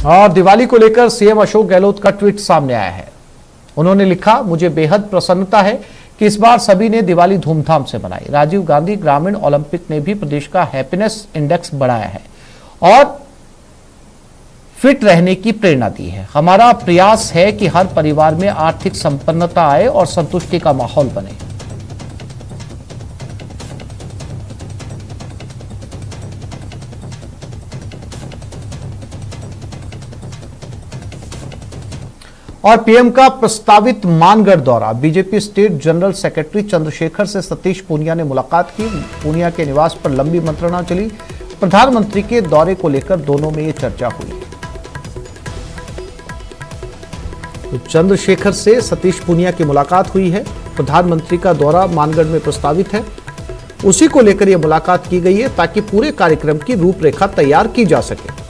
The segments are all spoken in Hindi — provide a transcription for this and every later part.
और दिवाली को लेकर सीएम अशोक गहलोत का ट्वीट सामने आया है। उन्होंने लिखा, मुझे बेहद प्रसन्नता है कि इस बार सभी ने दिवाली धूमधाम से मनाई। राजीव गांधी ग्रामीण ओलंपिक ने भी प्रदेश का हैप्पीनेस इंडेक्स बढ़ाया है और फिट रहने की प्रेरणा दी है। हमारा प्रयास है कि हर परिवार में आर्थिक संपन्नता आए और संतुष्टि का माहौल बने। और पीएम का प्रस्तावित मानगढ़ दौरा। BJP state general secretary Chandrashekhar से सतीश पूनिया ने मुलाकात की। पूनिया के निवास पर लंबी मंत्रणा चली। प्रधानमंत्री के दौरे को लेकर दोनों में ये चर्चा हुई। तो चंद्रशेखर से सतीश पूनिया की मुलाकात हुई है। प्रधानमंत्री का दौरा मानगढ़ में प्रस्तावित है, उसी को लेकर यह मुलाकात की गई है ताकि पूरे कार्यक्रम की रूपरेखा तैयार की जा सके।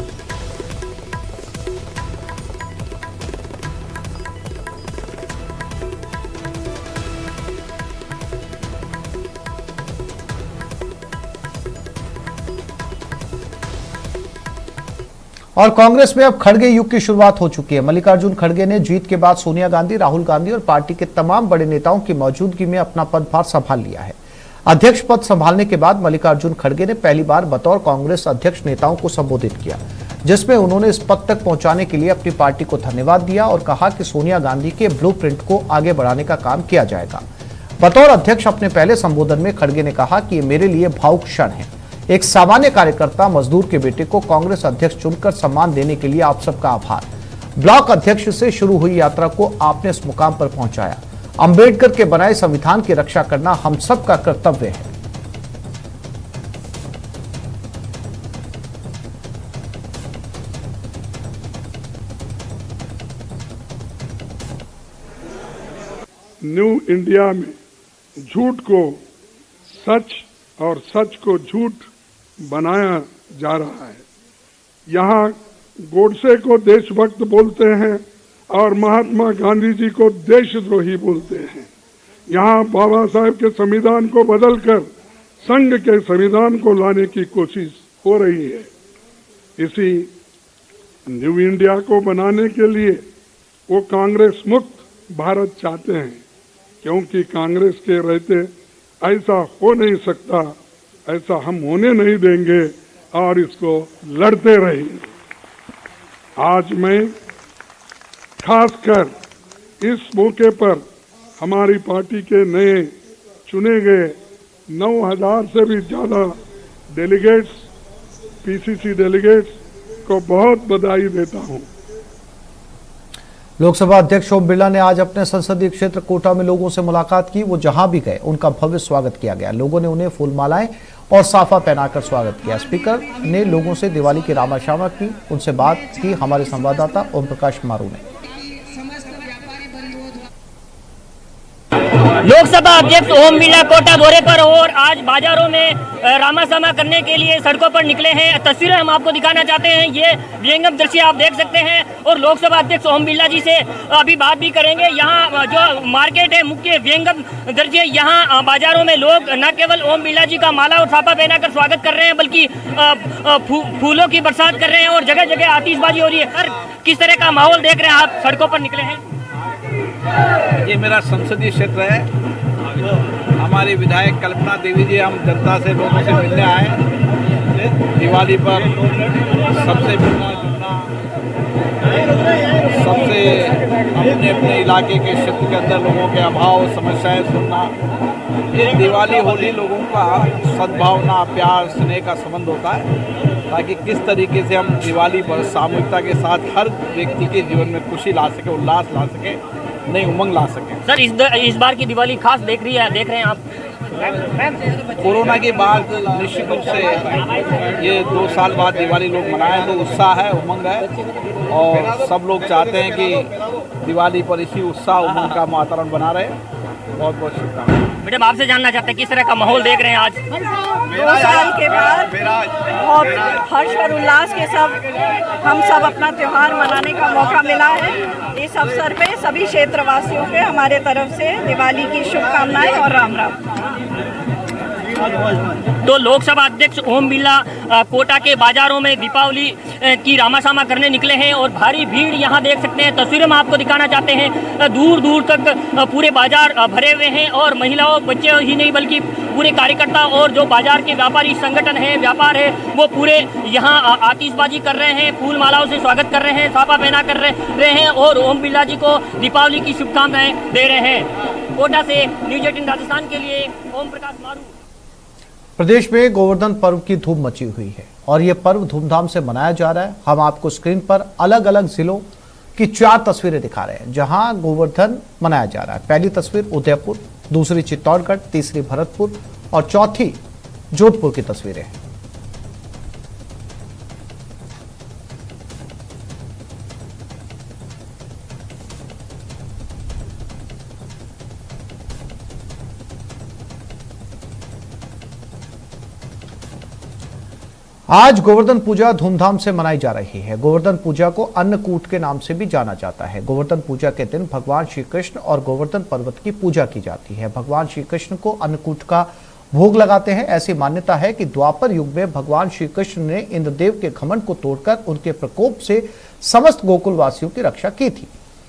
और कांग्रेस में अब खड़गे युग की शुरुआत हो चुकी है। मल्लिकार्जुन खड़गे ने जीत के बाद सोनिया गांधी, राहुल गांधी और पार्टी के तमाम बड़े नेताओं की मौजूदगी में अपना पदभार संभाल लिया है। अध्यक्ष पद संभालने के बाद मल्लिकार्जुन खड़गे ने पहली बार बतौर कांग्रेस अध्यक्ष नेताओं को संबोधित किया, जिसमें उन्होंने इस पद तक पहुंचाने के लिए अपनी पार्टी को धन्यवाद दिया और कहा कि सोनिया गांधी के ब्लूप्रिंट को आगे बढ़ाने का काम किया जाएगा। बतौर अध्यक्ष अपने पहले संबोधन में खड़गे ने कहा कि ये मेरे लिए भावुक क्षण है। एक सामान्य कार्यकर्ता मजदूर के बेटे को कांग्रेस अध्यक्ष चुनकर सम्मान देने के लिए आप सबका आभार। ब्लॉक अध्यक्ष से शुरू हुई यात्रा को आपने इस मुकाम पर पहुंचाया। अंबेडकर के बनाए संविधान की रक्षा करना हम सबका कर्तव्य है। न्यू इंडिया में झूठ को सच और सच को झूठ बनाया जा रहा है। यहाँ गोडसे को देशभक्त बोलते हैं और महात्मा गांधी जी को देशद्रोही बोलते हैं। यहाँ बाबा साहेब के संविधान को बदलकर संघ के संविधान को लाने की कोशिश हो रही है। इसी न्यू इंडिया को बनाने के लिए वो कांग्रेस मुक्त भारत चाहते हैं, क्योंकि कांग्रेस के रहते ऐसा हो नहीं सकता, ऐसा हम होने नहीं देंगे और इसको लड़ते रहेंगे। आज मैं खासकर इस मौके पर हमारी पार्टी के नए चुने गए 9,000 से भी ज़्यादा डेलीगेट्स, पीसीसी डेलीगेट्स को बहुत बधाई देता हूं। लोकसभा अध्यक्ष ओम बिरला ने आज अपने संसदीय क्षेत्र कोटा में लोगों से मुलाकात की। वो जहां भी गए उनका भव्य स्वागत किया गया। लोगों ने उन्हें फूलमालाएं और साफा पहनाकर स्वागत किया। स्पीकर ने लोगों से दिवाली की रामाशामा की। उनसे बात की हमारे संवाददाता ओम प्रकाश मारू ने। लोकसभा अध्यक्ष ओम बिरला कोटा दौरे पर और आज बाजारों में रामासामा करने के लिए सड़कों पर निकले हैं। तस्वीरें हम आपको दिखाना चाहते हैं। ये विहंगम दृश्य आप देख सकते हैं और लोकसभा अध्यक्ष ओम बिरला जी से अभी बात भी करेंगे। यहाँ जो मार्केट है, मुख्य विहंगम दृश्य, यहाँ बाजारों में लोग न केवल ओम बिरला जी का माला और साफा पहनाकर स्वागत कर रहे हैं, बल्कि फूलों की बरसात कर रहे हैं और जगह जगह आतिशबाजी हो रही है। सर, किस तरह का माहौल देख रहे हैं आप? सड़कों पर निकले हैं। ये मेरा संसदीय क्षेत्र है। हमारी विधायक कल्पना देवी जी, हम जनता से लोगों से मिलने आए। दिवाली पर सबसे मिलना जुलना, सबसे अपने अपने इलाके के क्षेत्र के अंदर लोगों के अभाव समस्याएं सुनना। ये दिवाली होली लोगों का सद्भावना, प्यार, स्नेह का संबंध होता है, ताकि किस तरीके से हम दिवाली पर सामूहिकता के साथ हर व्यक्ति के जीवन में खुशी ला सके, उल्लास ला सके, नई उमंग ला सके। सर, इस बार की दिवाली खास देख रहे हैं आप? कोरोना के बाद निश्चित रूप से ये 2 साल बाद दिवाली लोग मनाएं, तो उत्साह है, उमंग है और सब लोग चाहते हैं कि दिवाली पर इसी उत्साह उमंग का वातावरण बना रहे। बहुत बहुत शुभकामनाएं। मैडम, आपसे जानना चाहते हैं किस तरह का माहौल देख रहे हैं आज? 2 साल के बाद बहुत हर्ष और उल्लास के साथ हम सब अपना त्योहार मनाने का मौका मिला है। इस अवसर पे सभी क्षेत्रवासियों के हमारे तरफ से दिवाली की शुभकामनाएं और राम राम। तो लोकसभा अध्यक्ष ओम बिरला कोटा के बाजारों में दीपावली की रामासामा करने निकले हैं और भारी भीड़ यहाँ देख सकते हैं। तस्वीरें हम आपको दिखाना चाहते हैं। दूर दूर तक पूरे बाजार भरे हुए हैं और महिलाओं बच्चे ही नहीं बल्कि पूरे कार्यकर्ता और जो बाजार के व्यापारी संगठन है, व्यापार है, वो पूरे यहाँ आतिशबाजी कर रहे हैं, फूल मालाओं से स्वागत कर रहे हैं, साफा पहना कर रहे हैं और ओम बिरला जी को दीपावली की शुभकामनाएं दे रहे हैं। कोटा से न्यूज 18 राजस्थान के लिए ओम प्रकाश मारू। प्रदेश में गोवर्धन पर्व की धूम मची हुई है और ये पर्व धूमधाम से मनाया जा रहा है। हम आपको स्क्रीन पर अलग अलग जिलों की 4 तस्वीरें दिखा रहे हैं जहां गोवर्धन मनाया जा रहा है। पहली तस्वीर उदयपुर, दूसरी चित्तौड़गढ़, तीसरी भरतपुर और चौथी जोधपुर की तस्वीरें हैं। आज गोवर्धन पूजा धूमधाम से मनाई जा रही है। गोवर्धन पूजा को अन्नकूट के नाम से भी जाना जाता है। गोवर्धन पूजा के दिन भगवान श्री कृष्ण और गोवर्धन पर्वत की पूजा की जाती है। भगवान श्री कृष्ण को अन्नकूट का भोग लगाते हैं। ऐसी मान्यता है कि द्वापर युग में भगवान श्री कृष्ण ने इंद्रदेव के घमंड को तोड़कर उनके प्रकोप से समस्त गोकुल वासियों की रक्षा की थी।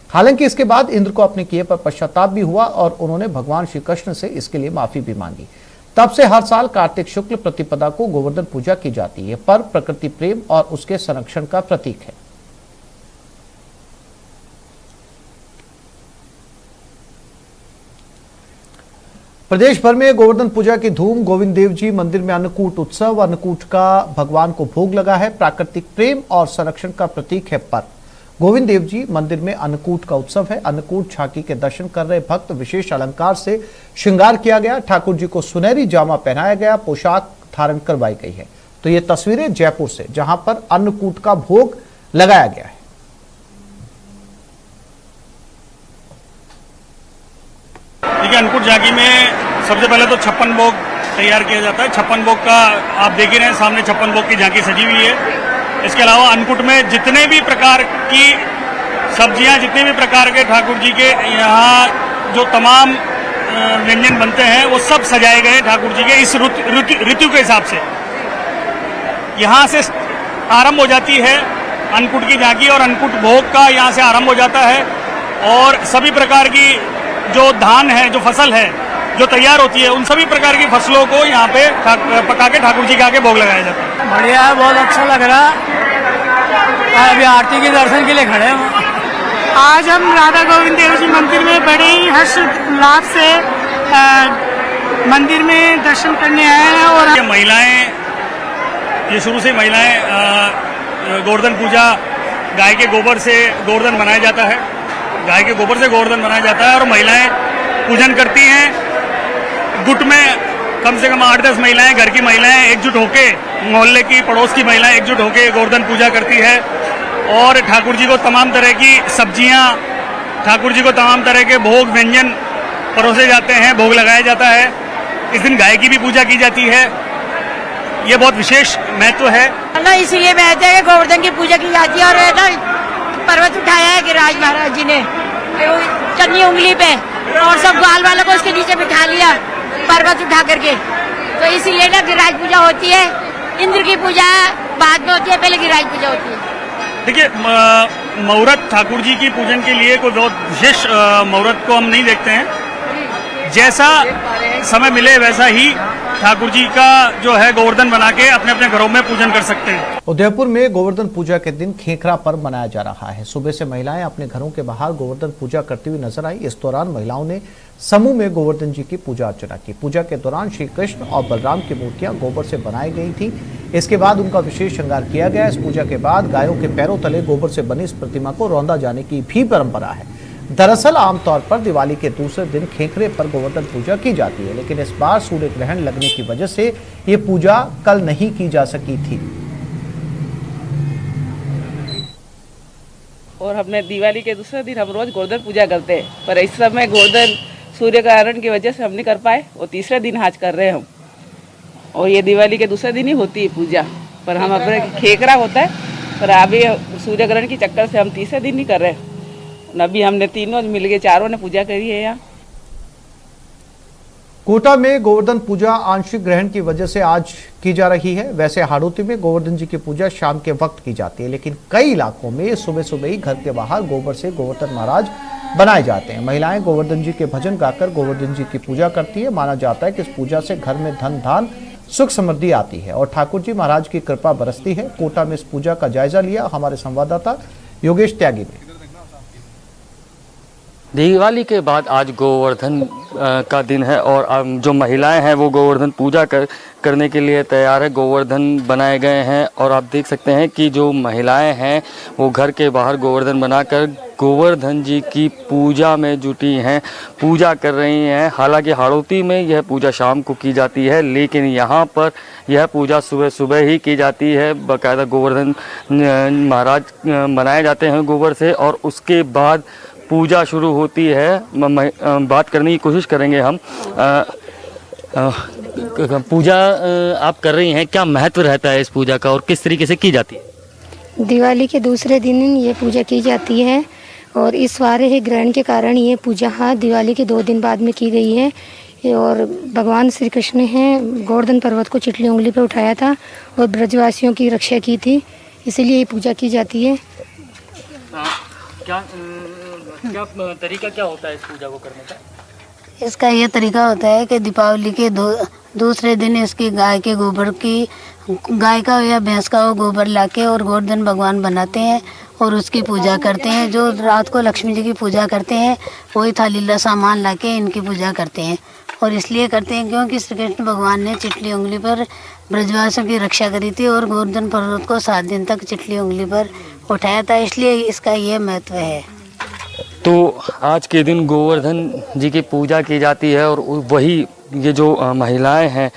हालांकि इसके बाद इंद्र को अपने किए पर पश्चाताप भी हुआ और उन्होंने भगवान श्री कृष्ण से इसके लिए माफी भी मांगी। तब से हर साल कार्तिक शुक्ल प्रतिपदा को गोवर्धन पूजा की जाती है। पर्व प्रकृति प्रेम और उसके संरक्षण का प्रतीक है। प्रदेश भर में गोवर्धन पूजा की धूम। गोविंद देव जी मंदिर में अन्नकूट उत्सव। अन्नकूट का भगवान को भोग लगा है। प्राकृतिक प्रेम और संरक्षण का प्रतीक है पर्व। गोविंद देव जी मंदिर में अन्नकूट का उत्सव है। अन्नकूट झांकी के दर्शन कर रहे भक्त विशेष अलंकार से श्रृंगार किया गया। ठाकुर जी को सुनहरी जामा पहनाया गया, पोशाक धारण करवाई गई है। तो ये तस्वीरें जयपुर से जहां पर अन्नकूट का भोग लगाया गया है। देखिए, अन्नकूट झांकी में सबसे पहले तो 56 भोग तैयार किया जाता है। 56 भोग का आप देख ही रहे हैं, सामने 56 भोग की झांकी सजी हुई है। इसके अलावा अन्नकूट में जितने भी प्रकार की सब्जियां, जितने भी प्रकार के ठाकुर जी के यहाँ जो तमाम व्यंजन बनते हैं वो सब सजाए गए ठाकुर जी के इस ऋतु के हिसाब से। यहाँ से आरंभ हो जाती है अन्नकूट की झांकी और अन्नकूट भोग का यहाँ से आरंभ हो जाता है और सभी प्रकार की जो धान है, जो फसल है जो तैयार होती है, उन सभी प्रकार की फसलों को यहाँ पे पका के ठाकुर जी के आगे भोग लगाया जाता है। बढ़िया है, बहुत अच्छा लग रहा है। अभी आरती के दर्शन के लिए खड़े हैं। आज हम राधा गोविंद देव जी मंदिर में बड़े ही हर्ष उल्लास से मंदिर में दर्शन करने आए हैं। और महिलाएं, ये शुरू से महिलाएं गोवर्धन पूजा गाय के गोबर से गोवर्धन बनाया जाता है। गाय के गोबर से गोवर्धन बनाया जाता है और महिलाएं पूजन करती हैं। गुट में कम से कम 8-10 महिलाएं, घर की महिलाएं एकजुट होके, मोहल्ले की, पड़ोस की महिलाएं एकजुट होके गोवर्धन पूजा करती है और ठाकुर जी को तमाम तरह की सब्जियां, ठाकुर जी को तमाम तरह के भोग व्यंजन परोसे जाते हैं, भोग लगाया जाता है। इस दिन गाय की भी पूजा की जाती है। ये बहुत विशेष महत्व है ना, इसीलिए महत्व है। गोवर्धन की पूजा की जाती है और ना पर्वत उठाया है गिरिराज महाराज जी ने चन्नी उंगली पे और सब ग्वाल वालों को उसके नीचे बिठा लिया पर्वत उठा करके। तो इसीलिए ना गिरिराज पूजा होती है। इंद्र की पूजा बाद में होती है, पहले गिरिराज पूजा होती है। देखिए, मुहूर्त ठाकुर जी की पूजन के लिए कोई बहुत विशेष मुहूर्त को हम नहीं देखते हैं। जैसा समय मिले वैसा ही ठाकुर जी का जो है गोवर्धन बना के अपने अपने घरों में पूजन कर सकते हैं। उदयपुर में गोवर्धन पूजा के दिन खेखरा पर्व मनाया जा रहा है। सुबह से महिलाएं अपने घरों के बाहर गोवर्धन पूजा करती हुई नजर आई। इस दौरान महिलाओं ने समूह में गोवर्धन जी की पूजा अर्चना की। पूजा के दौरान श्री कृष्ण और बलराम की मूर्तियां गोबर से बनाई गई थी। इसके बाद उनका विशेष श्रृंगार किया गया। इस पूजा के बाद गायों के पैरों तले गोबर से बनी इस प्रतिमा को रौंदा जाने की भी परंपरा है। दरअसल आमतौर पर दिवाली के दूसरे दिन खेखरे पर गोवर्धन पूजा की जाती है, लेकिन इस बार सूर्य ग्रहण लगने की वजह से ये पूजा कल नहीं की जा सकी थी। और हमने दिवाली के दूसरे दिन हम रोज गोवर्धन पूजा करते हैं, पर इस समय गोवर्धन सूर्य ग्रहण की वजह से हम नहीं कर पाए। वो तीसरे दिन आज कर रहे हैं हम, और ये दिवाली के दूसरे दिन ही होती है पूजा। पर हम अपने खेखरा होता है, पर अभी सूर्य ग्रहण के चक्कर से हम तीसरे दिन ही कर रहे हैं। अभी हमने तीनों मिल के चारों ने पूजा करी है यहाँ। कोटा में गोवर्धन पूजा आंशिक ग्रहण की वजह से आज की जा रही है। वैसे हाड़ौती में गोवर्धन जी की पूजा शाम के वक्त की जाती है, लेकिन कई इलाकों में सुबह सुबह ही घर के बाहर गोबर से गोवर्धन महाराज बनाए जाते हैं। महिलाएं गोवर्धन जी के भजन गाकर गोवर्धन जी की पूजा करती है। माना जाता है कि इस पूजा से घर में धन धान सुख समृद्धि आती है और ठाकुर जी महाराज की कृपा बरसती है। कोटा में इस पूजा का जायजा लिया हमारे संवाददाता योगेश त्यागी ने। दिवाली के बाद आज गोवर्धन का दिन है और जो महिलाएं हैं वो गोवर्धन पूजा करने के लिए तैयार है। गोवर्धन बनाए गए हैं और आप देख सकते हैं कि जो महिलाएं हैं वो घर के बाहर गोवर्धन बनाकर गोवर्धन जी की पूजा में जुटी हैं, पूजा कर रही हैं। हालांकि हाड़ौती में यह पूजा शाम को की जाती है, लेकिन यहाँ पर यह पूजा सुबह सुबह ही की जाती है। बाकायदा गोवर्धन महाराज बनाए जाते हैं गोबर से और उसके बाद पूजा शुरू होती है। बात करने की कोशिश करेंगे हम। पूजा आप कर रही हैं, क्या महत्व रहता है इस पूजा का और किस तरीके से की जाती है? दिवाली के दूसरे दिन ये पूजा की जाती है और इस वारे ग्रहण के कारण ये पूजा दिवाली के 2 दिन बाद में की गई है। और भगवान श्री कृष्ण हैं गोवर्धन पर्वत को चिटली उंगली पर उठाया था और ब्रजवासियों की रक्षा की थी, इसीलिए ये पूजा की जाती है। क्या तरीका क्या होता है इस पूजा को करने का? इसका ये तरीका होता है कि दीपावली के दूसरे दिन इसकी गाय के गोबर की, गाय का या भैंस का वो गोबर लाके और गोवर्धन भगवान बनाते हैं और उसकी पूजा करते हैं। जो रात को लक्ष्मी जी की पूजा करते हैं वही थालीला सामान लाके इनकी पूजा करते हैं और इसलिए करते हैं क्योंकि श्री कृष्ण भगवान ने चिटली उंगली पर ब्रजवासियों की रक्षा करी थी और गोवर्धन पर्वत को 7 दिन तक चिटली उंगली पर उठाया था, इसलिए इसका ये महत्व है। तो आज के दिन गोवर्धन जी की पूजा की जाती है और वही ये जो महिलाएं हैं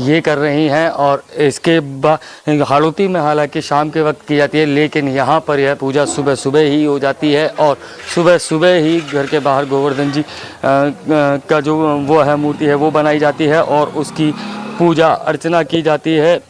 ये कर रही हैं और इसके बाद हाड़ौती में हालांकि शाम के वक्त की जाती है, लेकिन यहाँ पर यह पूजा सुबह सुबह ही हो जाती है और सुबह सुबह ही घर के बाहर गोवर्धन जी का जो वो है मूर्ति है वो बनाई जाती है और उसकी पूजा अर्चना की जाती है।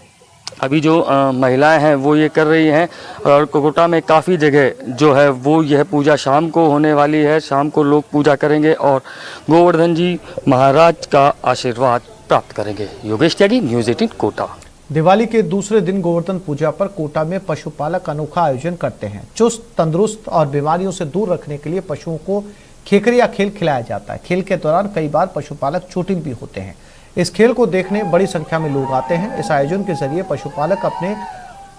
अभी जो महिलाएं हैं वो ये कर रही हैं और कोटा में काफ़ी जगह जो है वो यह पूजा शाम को होने वाली है। शाम को लोग पूजा करेंगे और गोवर्धन जी महाराज का आशीर्वाद प्राप्त करेंगे। योगेश त्यागी, न्यूज़ 18 कोटा। दिवाली के दूसरे दिन गोवर्धन पूजा पर कोटा में पशुपालक अनोखा आयोजन करते हैं। चुस्त, तंदुरुस्त और बीमारियों से दूर रखने के लिए पशुओं को खेकरिया खेल खिलाया जाता है। खेल के दौरान कई बार पशुपालक चोटिल भी होते हैं। इस खेल को देखने बड़ी संख्या में लोग आते हैं। इस आयोजन के जरिए पशुपालक अपने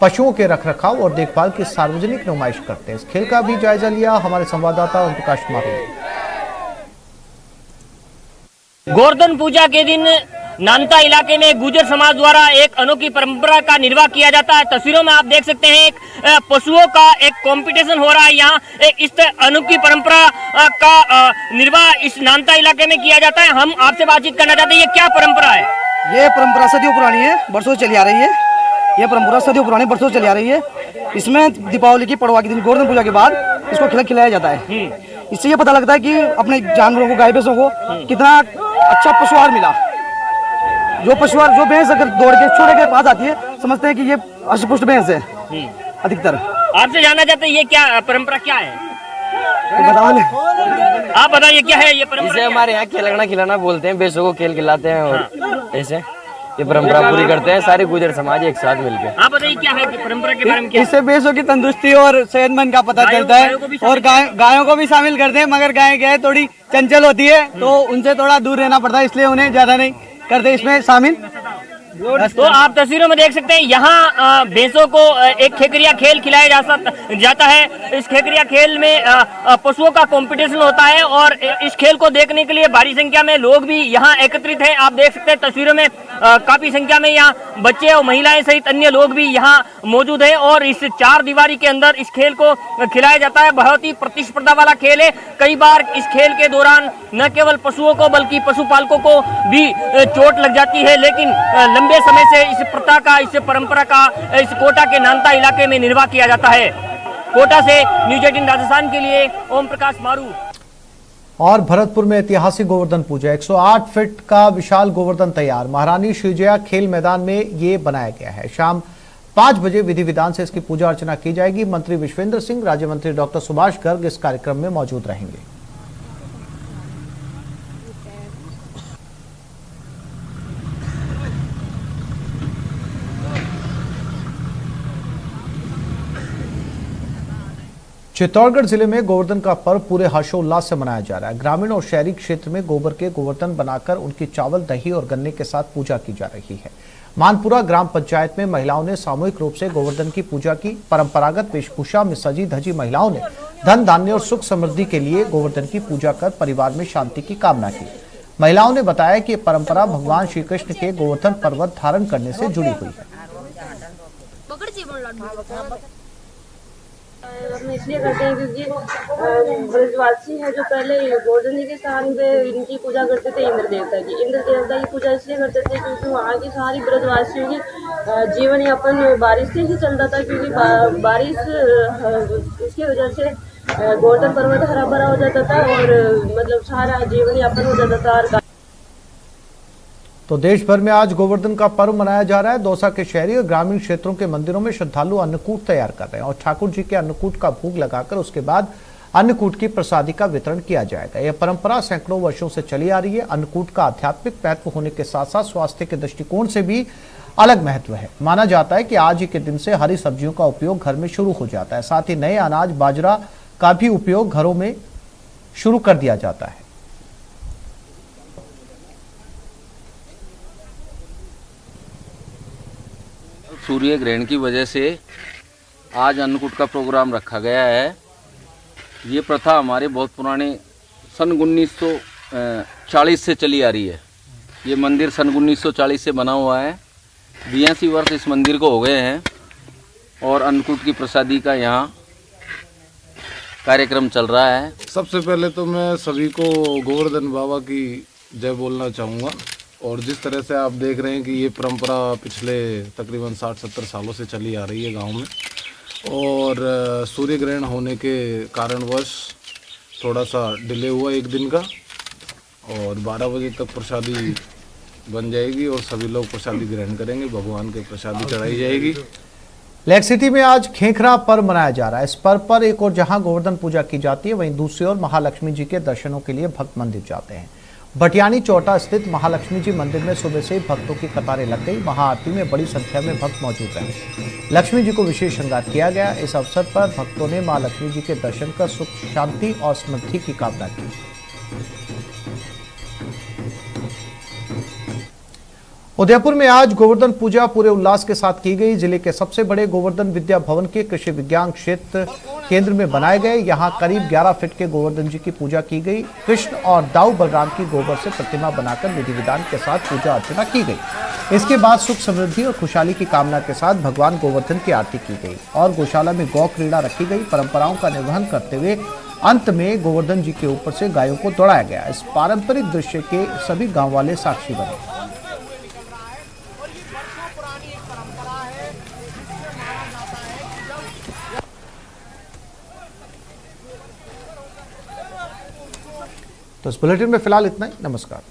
पशुओं के रखरखाव और देखभाल की सार्वजनिक नुमाइश करते हैं। इस खेल का भी जायजा लिया हमारे संवाददाता ओम प्रकाश मारू ने। गोवर्धन पूजा के दिन नानता इलाके में गुर्जर समाज द्वारा एक अनोखी परंपरा का निर्वाह किया जाता है। तस्वीरों में आप देख सकते हैं एक पशुओं का एक कंपटीशन हो रहा है। यहाँ एक इस अनोखी परंपरा का निर्वाह इस नानता इलाके में किया जाता है। हम आपसे बातचीत करना चाहते हैं, ये क्या परंपरा है? ये परंपरा सदियों पुरानी है, बरसों चली आ रही है। ये परंपरा सदियों पुरानी बरसों चली आ रही है। इसमें दीपावली की पड़वा के दिन गोवर्धन पूजा के बाद इसको खिलाया जाता है। इससे ये पता लगता है कि अपने जानवरों को, गाय भैंसों को कितना अच्छा पशुआहार मिला। जो पशुआहार, जो भैंस अगर दौड़ के छोटे के पास आती है समझते हैं कि ये अष्टपुष्ट भैंस है अधिकतर। आपसे जानना चाहते हैं ये क्या परंपरा क्या है? बताओ, आप बताइए क्या है ये परंपरा? इसे हमारे यहाँ खेलना खिलाना बोलते हैं, भैंसों को खेल खिलाते हैं और ऐसे ये परंपरा पूरी करते हैं सारे गुर्जर समाज एक साथ मिलकर। आप बताइए क्या है परंपरा के बारे में? क्या इससे भैंसों की तंदुरुस्ती और सेहतमंद का पता चलता है और गायों को भी शामिल करते हैं, मगर गाय थोड़ी चंचल होती है तो उनसे थोड़ा दूर रहना पड़ता है, इसलिए उन्हें ज्यादा नहीं करते इसमें शामिल। तो आप तस्वीरों में देख सकते हैं यहाँ भैंसों को एक खेकरिया खेल खिलाया जाता है। इस खेकरिया खेल में पशुओं का कंपटीशन होता है और इस खेल को देखने के लिए भारी संख्या में लोग भी यहाँ एकत्रित हैं। आप देख सकते हैं तस्वीरों में काफी संख्या में यहाँ बच्चे और महिलाएं सहित अन्य लोग भी यहाँ मौजूद हैं और इस 4 दीवारी के अंदर इस खेल को खिलाया जाता है। बहुत ही प्रतिस्पर्धा वाला खेल है। कई बार इस खेल के दौरान न केवल पशुओं को बल्कि पशुपालकों को भी चोट लग जाती है, लेकिन लंबे समय से इस प्रथा का, इस परंपरा का इस कोटा के नानता इलाके में निर्वाह किया जाता है। कोटा से न्यूज़ 18 राजस्थान के लिए ओम प्रकाश मारू। और भरतपुर में ऐतिहासिक गोवर्धन पूजा, 108 फीट का विशाल गोवर्धन तैयार महारानी श्रीजया खेल मैदान में ये बनाया गया है। शाम 5 बजे विधि विधान से इसकी पूजा अर्चना की जाएगी। मंत्री विश्वेंद्र सिंह, राज्य मंत्री डॉक्टर सुभाष गर्ग इस कार्यक्रम में मौजूद रहेंगे। चित्तौड़गढ़ जिले में गोवर्धन का पर्व पूरे हर्षोल्लास से मनाया जा रहा है। ग्रामीण और शहरी क्षेत्र में गोबर के गोवर्धन बनाकर उनकी चावल, दही और गन्ने के साथ पूजा की जा रही है। मानपुरा ग्राम पंचायत में महिलाओं ने सामूहिक रूप से गोवर्धन की पूजा की। परंपरागत वेशभूषा में सजी धजी महिलाओं ने धन धान्य और सुख समृद्धि के लिए गोवर्धन की पूजा कर परिवार में शांति की कामना की। महिलाओं ने बताया कि ये परंपरा भगवान श्री कृष्ण के गोवर्धन पर्वत धारण करने से जुड़ी हुई है। हम इसलिए करते हैं क्योंकि ब्रजवासी है जो पहले गोवर्धन जी के स्थान पे इनकी पूजा करते थे। इंद्र देवता की पूजा इसलिए करते थे क्योंकि वहाँ की सारी ब्रजवासियों की जीवन यापन बारिश से ही चलता था, क्योंकि बारिश इसकी वजह से गोवर्धन पर्वत हरा भरा हो जाता था और मतलब सारा जीवन यापन हो जाता था। तो देश भर में आज गोवर्धन का पर्व मनाया जा रहा है। दौसा के शहरी और ग्रामीण क्षेत्रों के मंदिरों में श्रद्धालु अन्नकूट तैयार कर रहे हैं और ठाकुर जी के अन्नकूट का भोग लगाकर उसके बाद अन्नकूट की प्रसादी का वितरण किया जाएगा। यह परंपरा सैकड़ों वर्षों से चली आ रही है। अन्नकूट का आध्यात्मिक महत्व होने के साथ साथ स्वास्थ्य के दृष्टिकोण से भी अलग महत्व है। माना जाता है कि आज ही के दिन से हरी सब्जियों का उपयोग घर में शुरू हो जाता है। साथ ही नए अनाज बाजरा का भी उपयोग घरों में शुरू कर दिया जाता है। सूर्य ग्रहण की वजह से आज अन्नकूट का प्रोग्राम रखा गया है। ये प्रथा हमारे बहुत पुराने सन 1940 से चली आ रही है। ये मंदिर सन 1940 से बना हुआ है। 82 वर्ष इस मंदिर को हो गए हैं और अन्नकूट की प्रसादी का यहाँ कार्यक्रम चल रहा है। सबसे पहले तो मैं सभी को गोवर्धन बाबा की जय बोलना चाहूँगा। और जिस तरह से आप देख रहे हैं कि ये परंपरा पिछले तकरीबन 60-70 सालों से चली आ रही है गांव में, और सूर्य ग्रहण होने के कारणवश थोड़ा सा डिले हुआ एक दिन का, और 12 बजे तक प्रसादी बन जाएगी और सभी लोग प्रसादी ग्रहण करेंगे। भगवान के प्रसादी चढ़ाई जाएगी। लेक सिटी में आज खेखरा पर्व मनाया जा रहा है। इस पर्व पर एक और जहां गोवर्धन पूजा की जाती है, वहीं दूसरी ओर महालक्ष्मी जी के दर्शनों के लिए भक्त मंदिर जाते हैं। भटियानी चौटा स्थित महालक्ष्मी जी मंदिर में सुबह से ही भक्तों की कतारें लग गई। महाआरती में बड़ी संख्या में भक्त मौजूद रहे। लक्ष्मी जी को विशेष श्रृंगार किया गया। इस अवसर पर भक्तों ने मां लक्ष्मी जी के दर्शन कर सुख, शांति और समृद्धि की कामना की। उदयपुर में आज गोवर्धन पूजा पूरे उल्लास के साथ की गई। जिले के सबसे बड़े गोवर्धन विद्या भवन के कृषि विज्ञान क्षेत्र केंद्र में बनाए गए यहां करीब 11 फीट के गोवर्धन जी की पूजा की गई। कृष्ण और दाऊ बलराम की गोबर से प्रतिमा बनाकर विधि विधान के साथ पूजा अर्चना की गई। इसके बाद सुख, समृद्धि और खुशहाली की कामना के साथ भगवान गोवर्धन की आरती की गई और गौशाला में गौ क्रीड़ा रखी गई। परंपराओं का निर्वहन करते हुए अंत में गोवर्धन जी के ऊपर से गायों को दौड़ाया गया। इस पारंपरिक दृश्य के सभी गाँव वाले साक्षी बने। तो इस बुलेटिन में फिलहाल इतना ही। नमस्कार।